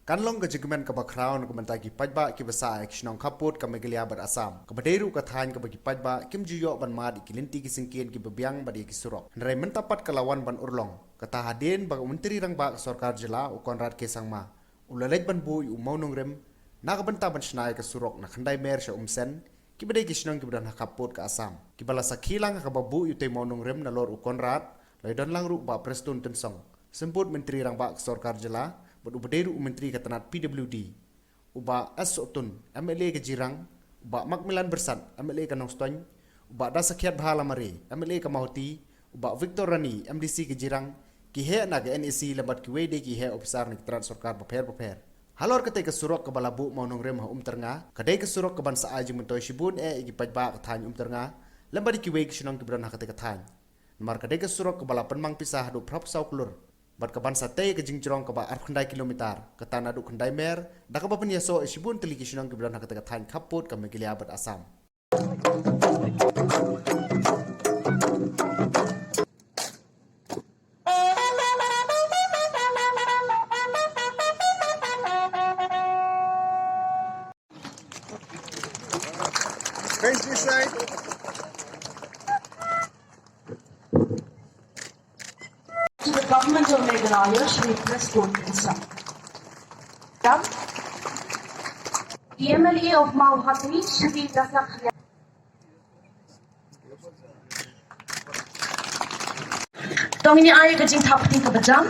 Kan long ke jegmen ke background ke mentagi pajba ke besar kisnong Khappud ke megelia ber Asam ke baderu ke than ke bagi pajba kim juyok ban mad ikilinti ki singkien ki bebiang badi ki Surok nrai mentapat ke lawan ban urlong kata hadin bag Umtyrnga bak sarkar jela u konrad ke sangma ulalej ban bu u Mawnongrim na ke benta ban snai ke Surok na khandai mer sha Umsen ki bade kisnong ki bedan Khappud ke Asam ki bala sakhilang ke babu u te Mawnongrim na lor u konrad lai don lang ru ba prestun tensong semput Umtyrnga bak sarkar jela Ubaderu Menteri Ketanat PWD, uba Asotun, MLA ke Jirang, uba Makmilan Bersat, MLA ke Nongstoin, uba Dasakiat Bahala Mare, MLA ke Mahoti, uba Victor Rani, MDC ke Jirang, kihe na ke NEC lembat kiwede kihe ofisar ni Ketanat Sarkar paper. Halor kete ke Surok ke Balabu Mawnongrim ha Umtyrnga, kadai ke Surok ke Bansa Aji Mentoy Shibun iki pajba ke Thany Umtyrnga, lembat kiwe ke Sinong ke Beran ha kete ke Thany. Nomor kadai ke Surok ke Bala Penmang Pisah du Prop Sau Kulur. Bat ke bansa tei ke jingcerong ke ba 4 kilometer ke tanah duk kendai mer dak ke bapen yaso isibun teliki sinong ke beran ke Thany Khappud ke megilia bat Asam. Face this side. To the government of Meghalaya, Shri Prestun Umsen. The MLA of Mahoti, Shri Dasakiat. Tong ini ay kajing tapti ke bejam.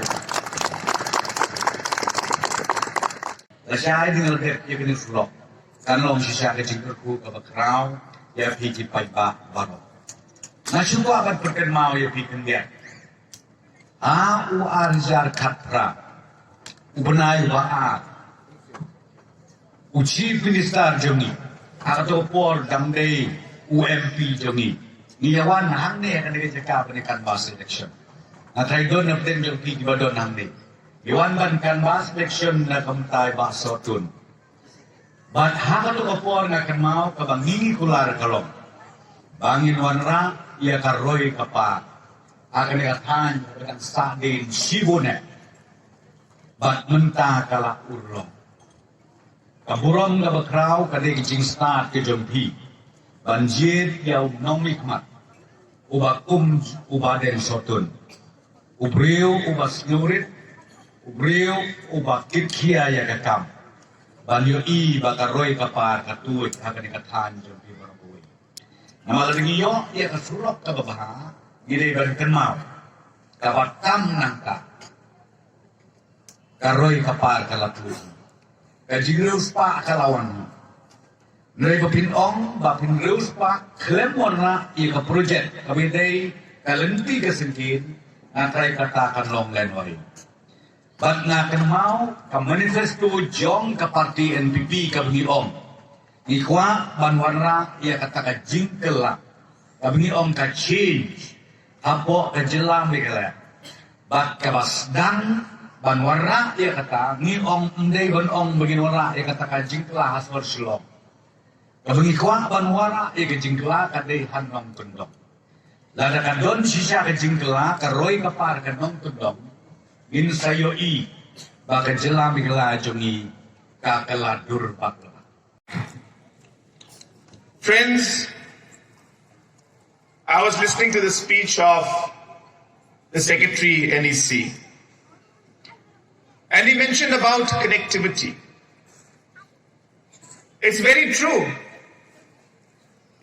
Saya dengan dia kena Surok. Kalau sisa kajing kerku ke background, ya pergi pajak baru. Nasi tu akan perkenal ya pergi dia. U arjar khatra ubenai baat chief minister jongi atau por damdei UMP jongi niawan hang ne akan dicekap penikan bas election atai don napten jongi gibadon hang ne iwan ban kan bas election na kamtai bas sotun bat hang tu por na kan mau ka bangingi kular kalong bangin wanra ia karoi kapa akan dikatakan dengan sadin sibune bat mentah kala urlong kaburong na bakraw kadai jing start ke jompi banjir yaw nomikmat ubakum ubaden sotun ubriu ubas nurit ubriu ubakit kia ya kakam banyo i bakaroy kapar katut akan dikatakan jompi barabuy nama lengiyo ia kasurok kababaha gini berkenal kabatam nangka karoi kapar kalatu kajigreus pa kalawan nai bapin ong bapin reus pa klem warna ia ke project kabidai kalenti kesengkin ngatrai katakan long lain wari bat ngakan mau ka manifesto jong ka parti NPP kabingi ong ikwa ban warna ia katakan jingkelak kabingi ong ka change apo kejelang begala bat kabas dan ban warna ia kata ni ong ndai ban ong begin warna ia kata kajing kelah aswar silok kabengi kwa ban warna ia kajing kelah kadai hanong tundong lada kadon sisa kajing kelah karoi kapar kanong tundong in sayo i ba kejelang begala jongi ka keladur bakla. Friends, I was listening to the speech of the Secretary NEC, and he mentioned about connectivity. It's very true.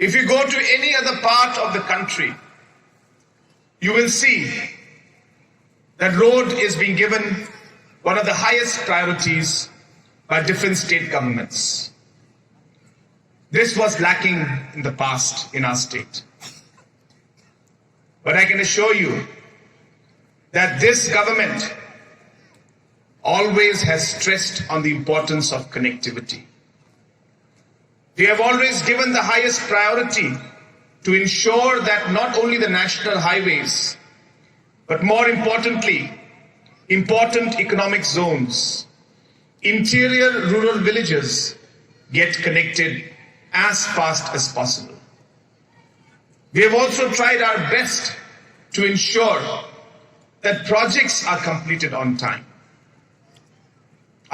If you go to any other part of the country, you will see that road is being given one of the highest priorities by different state governments. This was lacking in the past in our state. But I can assure you that this government always has stressed on the importance of connectivity. We have always given the highest priority to ensure that not only the national highways, but more importantly, important economic zones, interior rural villages get connected as fast as possible. We have also tried our best to ensure that projects are completed on time.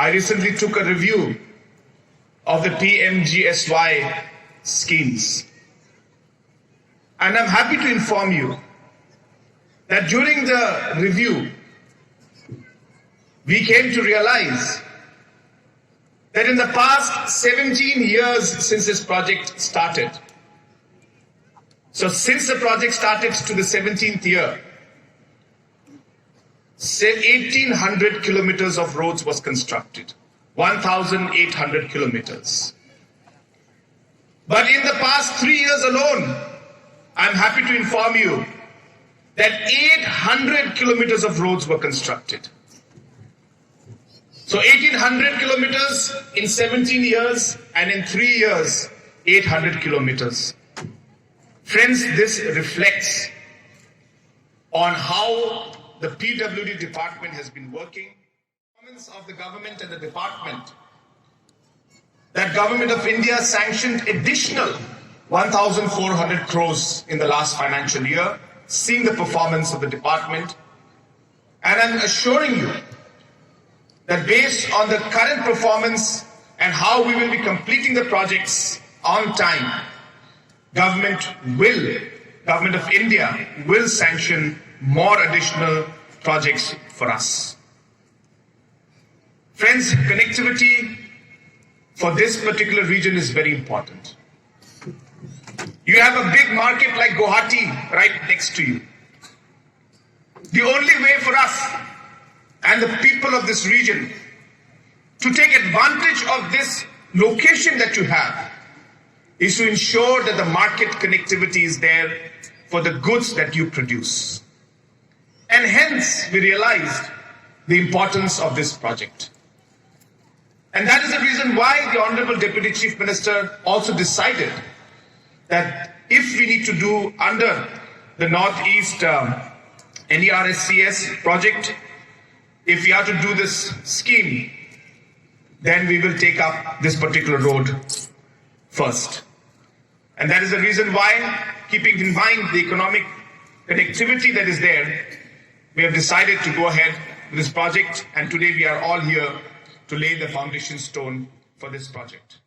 I recently took a review of the PMGSY schemes. And I'm happy to inform you that during the review, we came to realize that in the past 17 years since this project started, so since the project started to the 17th year, 1,800 kilometers of roads was constructed, 1,800 kilometers. But in the past 3 years alone, I'm happy to inform you that 800 kilometers of roads were constructed. So 1,800 kilometers in 17 years, and in 3 years, 800 kilometers. Friends, this reflects on how the PWD department has been working. Performance of the government and the department. That Government of India sanctioned additional 1,400 crores in the last financial year, seeing the performance of the department. And I'm assuring you that based on the current performance and how we will be completing the projects on time, Government of India will sanction more additional projects for us. Friends, connectivity for this particular region is very important. You have a big market like Guwahati right next to you. The only way for us and the people of this region to take advantage of this location that you have is to ensure that the market connectivity is there for the goods that you produce. And hence, we realized the importance of this project. And that is the reason why the Honorable Deputy Chief Minister also decided that if we need to do under the Northeast NERSCS project, if we have to do this scheme, then we will take up this particular road first. And that is the reason why, keeping in mind the economic connectivity that is there, we have decided to go ahead with this project, and today we are all here to lay the foundation stone for this project.